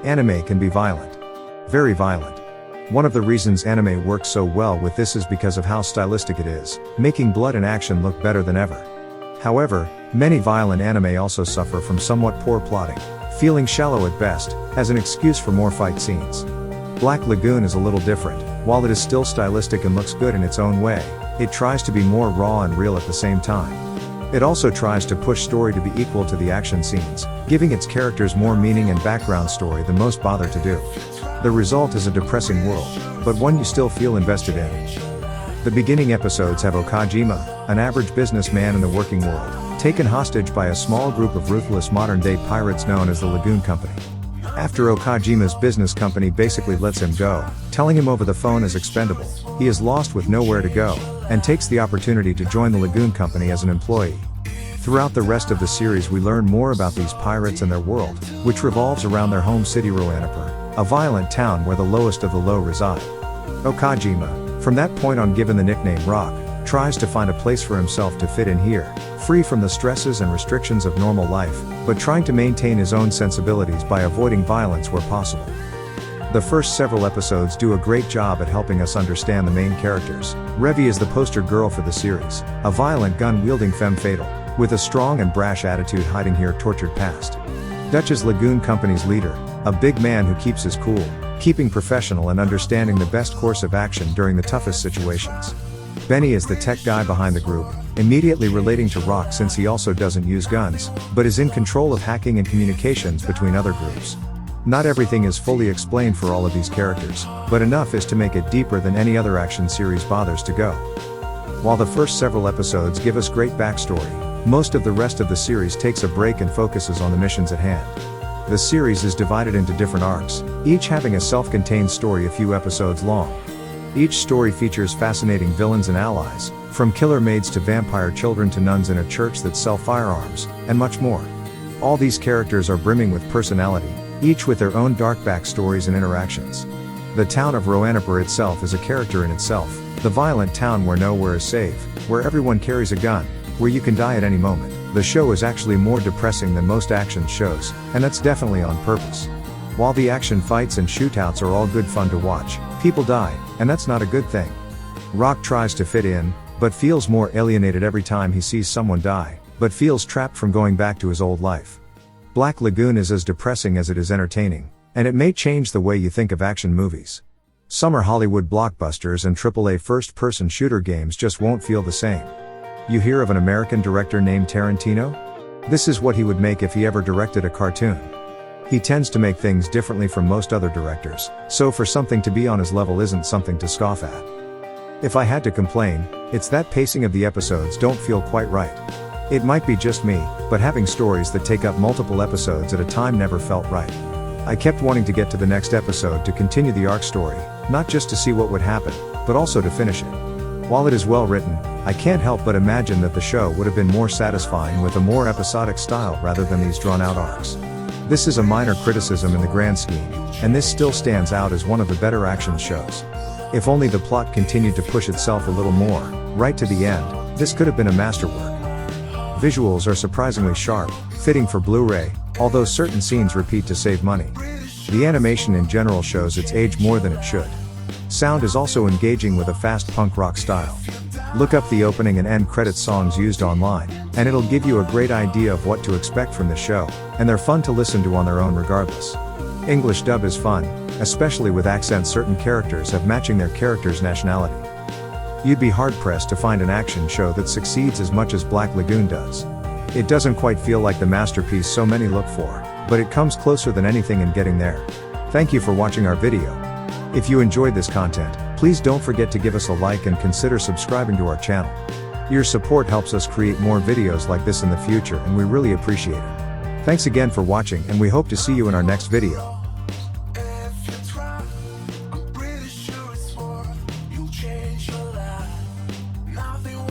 Anime can be violent. Very violent. One of the reasons anime works so well with this is because of how stylistic it is, making blood and action look better than ever. However, many violent anime also suffer from somewhat poor plotting, feeling shallow at best, as an excuse for more fight scenes. Black Lagoon is a little different. While it is still stylistic and looks good in its own way, it tries to be more raw and real at the same time. It also tries to push story to be equal to the action scenes, giving its characters more meaning and background story than most bother to do. The result is a depressing world, but one you still feel invested in. The beginning episodes have Okajima, an average businessman in the working world, taken hostage by a small group of ruthless modern-day pirates known as the Lagoon Company. After Okajima's business company basically lets him go, telling him over the phone as expendable, he is lost with nowhere to go, and takes the opportunity to join the Lagoon Company as an employee. Throughout the rest of the series we learn more about these pirates and their world, which revolves around their home city Roanapur, a violent town where the lowest of the low reside. Okajima, from that point on given the nickname Rock, tries to find a place for himself to fit in here, free from the stresses and restrictions of normal life, but trying to maintain his own sensibilities by avoiding violence where possible. The first several episodes do a great job at helping us understand the main characters. Revi is the poster girl for the series, a violent gun-wielding femme fatale, with a strong and brash attitude hiding her tortured past. Dutch is Lagoon Company's leader, a big man who keeps his cool, keeping professional and understanding the best course of action during the toughest situations. Benny is the tech guy behind the group, immediately relating to Rock since he also doesn't use guns, but is in control of hacking and communications between other groups. Not everything is fully explained for all of these characters, but enough is to make it deeper than any other action series bothers to go. While the first several episodes give us great backstory, most of the rest of the series takes a break and focuses on the missions at hand. The series is divided into different arcs, each having a self-contained story a few episodes long. Each story features fascinating villains and allies, from killer maids to vampire children to nuns in a church that sell firearms, and much more. All these characters are brimming with personality, each with their own dark backstories and interactions. The town of Roanapur itself is a character in itself, the violent town where nowhere is safe, where everyone carries a gun, where you can die at any moment. The show is actually more depressing than most action shows, and that's definitely on purpose. While the action fights and shootouts are all good fun to watch, people die, and that's not a good thing. Rock tries to fit in, but feels more alienated every time he sees someone die, but feels trapped from going back to his old life. Black Lagoon is as depressing as it is entertaining, and it may change the way you think of action movies. Summer Hollywood blockbusters and AAA first-person shooter games just won't feel the same. You hear of an American director named Tarantino? This is what he would make if he ever directed a cartoon. He tends to make things differently from most other directors, so for something to be on his level isn't something to scoff at. If I had to complain, it's that pacing of the episodes don't feel quite right. It might be just me, but having stories that take up multiple episodes at a time never felt right. I kept wanting to get to the next episode to continue the arc story, not just to see what would happen, but also to finish it. While it is well written, I can't help but imagine that the show would have been more satisfying with a more episodic style rather than these drawn-out arcs. This is a minor criticism in the grand scheme, and this still stands out as one of the better action shows. If only the plot continued to push itself a little more, right to the end, this could have been a masterwork. Visuals are surprisingly sharp, fitting for Blu-ray, although certain scenes repeat to save money. The animation in general shows its age more than it should. Sound is also engaging with a fast punk rock style. Look up the opening and end credits songs used online, and it'll give you a great idea of what to expect from the show, and they're fun to listen to on their own regardless. English dub is fun, especially with accents certain characters have matching their character's nationality. You'd be hard-pressed to find an action show that succeeds as much as Black Lagoon does. It doesn't quite feel like the masterpiece so many look for, but it comes closer than anything in getting there. Thank you for watching our video. If you enjoyed this content, please don't forget to give us a like and consider subscribing to our channel. Your support helps us create more videos like this in the future and we really appreciate it. Thanks again for watching and we hope to see you in our next video.